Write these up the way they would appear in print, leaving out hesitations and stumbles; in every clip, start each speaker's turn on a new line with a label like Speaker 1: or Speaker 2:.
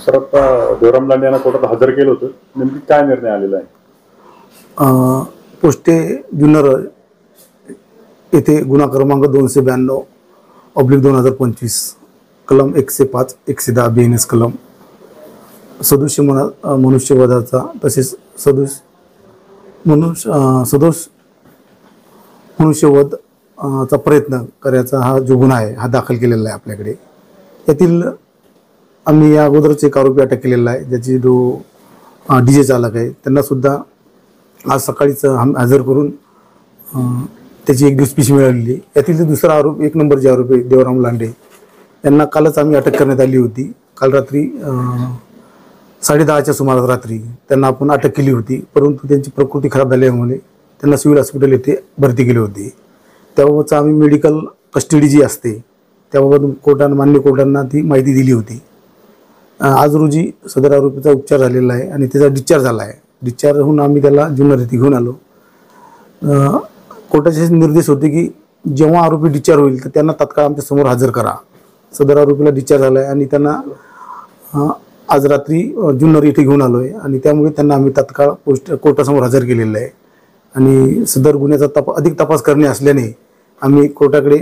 Speaker 1: Sir आता देवराम लांडे यांना कोर्टात हजर केलं होतं, नेमकी काय निर्णय आलेला आहे?
Speaker 2: पोस्टे जुन्नर येथे गुन्हा क्रमांक 292/2025 कलम 105 110 BNS कलम सदोष मनुष्यवधाचा तसेच सदोष मनुष्यवध चा प्रयत्न करायचा हा जो गुन्हा आहे हा दाखल केलेला आहे आपल्याकडे। यातील आम्ही या अगोदरच एक आरोपी अटक केलेला आहे, ज्याची जो डीजे चालक आहे त्यांना सुद्धा आज सकाळीच हजर करून त्याची 1 दिवस पिशी मिळालेली। यातील दुसरा आरोपी 1 नंबरचे आरोपी देवराम लांडे यांना कालच आम्ही अटक करण्यात आली होती। काल रात्री 10:30च्या सुमारास रात्री त्यांना आपण अटक केली होती, परंतु त्यांची प्रकृती खराब झाल्यामुळे त्यांना सिव्हिल हॉस्पिटल येथे भरती केली होती। त्याबाबतच आम्ही मेडिकल कस्टडी जी असते त्याबाबत मान्य कोर्टांना ती माहिती दिली होती। आज रोजी सदर आरोपीचा उपचार झालेला आहे आणि त्याचा डिस्चार्ज झाला आहे। डिस्चार्ज होऊन आम्ही त्याला जुन्नर येथे घेऊन आलो। कोर्टाचे निर्देश होते की जेव्हा आरोपी डिस्चार्ज होईल तर त्यांना तात्काळ आमच्या समोर हजर करा। सदर आरोपीला डिस्चार्ज झाला आहे आणि त्यांना आज रात्री जुन्नर येथे घेऊन आलो आहे आणि त्यामुळे त्यांना आम्ही तात्काळ कोर्टासमोर हजर केलेलं आहे। आणि सदर गुन्ह्याचा अधिक तपास करणे असल्याने आम्ही कोर्टाकडे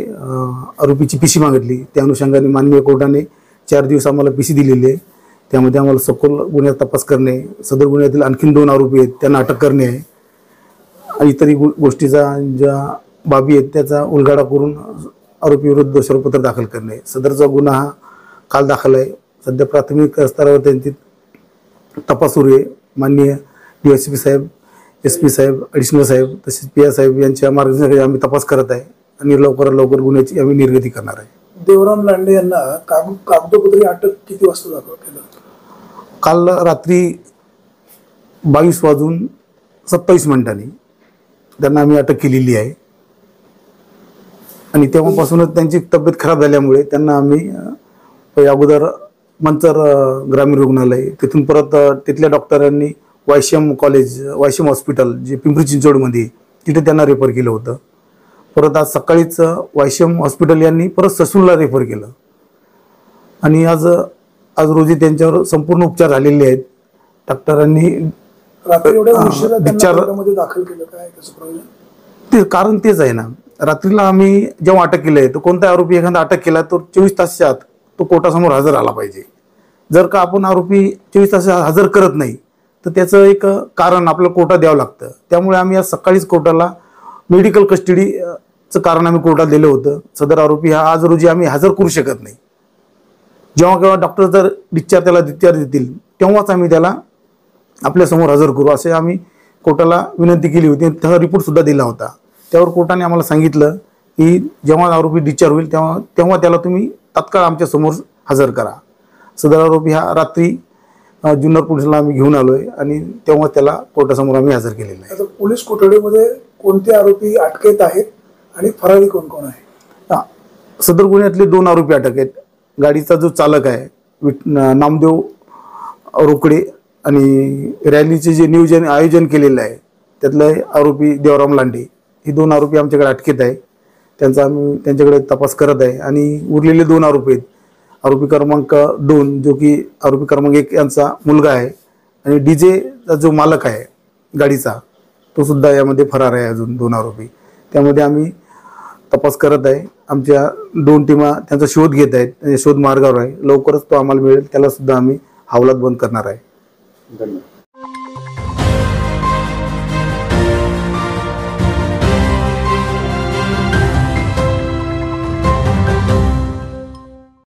Speaker 2: आरोपीची पिशी मागितली। त्या अनुषंगाने माननीय कोर्टाने 4 दिवस आम्हाला पिशी दिलेली आहे। त्यामध्ये आम्हाला सखोल गुन्ह्याचा तपास करणे, सदर गुन्ह्यातील आणखीन 2 आरोपी आहेत त्यांना अटक करणे आणि इतरही गोष्टीचा ज्या बाबी आहेत त्याचा उलगडा करून आरोपी विरुद्ध दोषारोपपत्र दाखल करणे। सदरचा गुन्हा हा काल दाखल आहे। सध्या प्राथमिक स्तरावर त्यांची तपास सुरू आहे। माननीय DSP साहेब, SP साहेब, ॲडिशनल साहेब तसेच PI साहेब यांच्या मार्गदर्शनाखाली आम्ही तपास करत आहे आणि लवकरात लवकर गुन्ह्याची आम्ही निर्गती करणार आहे।
Speaker 3: देवराम लांडे यांना कागदोपत्री अटक किती वाजता केलं?
Speaker 2: काल रात्री 22:27 त्यांना आम्ही अटक केलेली आहे आणि तेव्हापासूनच त्यांची तब्येत खराब झाल्यामुळे त्यांना आम्ही अगोदर मंचर ग्रामीण रुग्णालय, तिथून परत तिथल्या डॉक्टरांनी वायसीएम हॉस्पिटल जे पिंपरी चिंचवडमध्ये तिथे त्यांना रेफर केलं होतं। परत आज सकाळीच वायसीएम हॉस्पिटल यांनी परत ससूनला रेफर केलं आणि आज रोजी त्यांच्यावर संपूर्ण उपचार झालेले आहेत। डॉक्टरांनी
Speaker 3: दाखल केलं काय त्याचं प्रयोजन?
Speaker 2: ते कारण तेच आहे ना, रात्रीला आम्ही जेव्हा अटक केलं आहे तर कोणता आरोपी एखादा अटक केला तर 24 तासाच्या आत तो कोर्टासमोर हजर आला पाहिजे। जर का आपण आरोपी 24 तास हजर करत नाही तर त्याचं एक कारण आपल्याला कोर्टात द्यावं लागतं। त्यामुळे आम्ही आज सकाळीच कोर्टाला मेडिकल कस्टडीचं कारण आम्ही कोर्टात दिलं होतं। सदर आरोपी हा आज रोजी आम्ही हजर करू शकत नाही। जेव्हा केव्हा डॉक्टर जर त्याला डिस्चार्ज देतील तेव्हाच आम्ही त्याला आपल्यासमोर हजर करू असे आम्ही कोर्टाला विनंती केली होती। त्याचा रिपोर्टसुद्धा दिला होता। त्यावर कोर्टाने आम्हाला सांगितलं की जेव्हा आरोपी डिस्चार्ज होईल तेव्हा त्याला तुम्ही तात्काळ आमच्यासमोर हजर करा। सदर आरोपी हा रात्री जुन्नर पोलिसांना आम्ही घेऊन आलो आहे आणि तेव्हा त्याला कोर्टासमोर आम्ही हजर केलेलं आहे।
Speaker 3: आता पोलीस कोठडीमध्ये कोणते आरोपी अटकेत आहेत आणि फरारी कोण कोण आहे?
Speaker 2: सदर गुन्ह्यातले 2 आरोपी अटक आहेत। गाडीचा जो चालक आहे नामदेव रोकडे आणि रॅलीचे जे आयोजन केलेलं आहे त्यातले आरोपी देवराम लांडे, हे 2 आरोपी आमच्याकडे अटकेत आहे। त्यांचा आम्ही त्यांच्याकडे तपास करत आहे आणि उरलेले 2 आरोपी आहेत। आरोपी क्रमांक 2 जो की आरोपी क्रमांक 1 यांचा मुलगा आहे आणि डीजेचा जो मालक आहे गाडीचा तो सुद्धा यामध्ये फरार आहे। अजून 2 आरोपी त्यामध्ये आम्ही तपास करत आहे। आमच्या 2 टीमा त्यांचा शोध घेत आहेत, शोध मार्गावर आहे। लवकरच तो आम्हाला मिळेल, त्याला सुद्धा आम्ही हवालात बंद करणार आहे।
Speaker 1: धन्यवाद।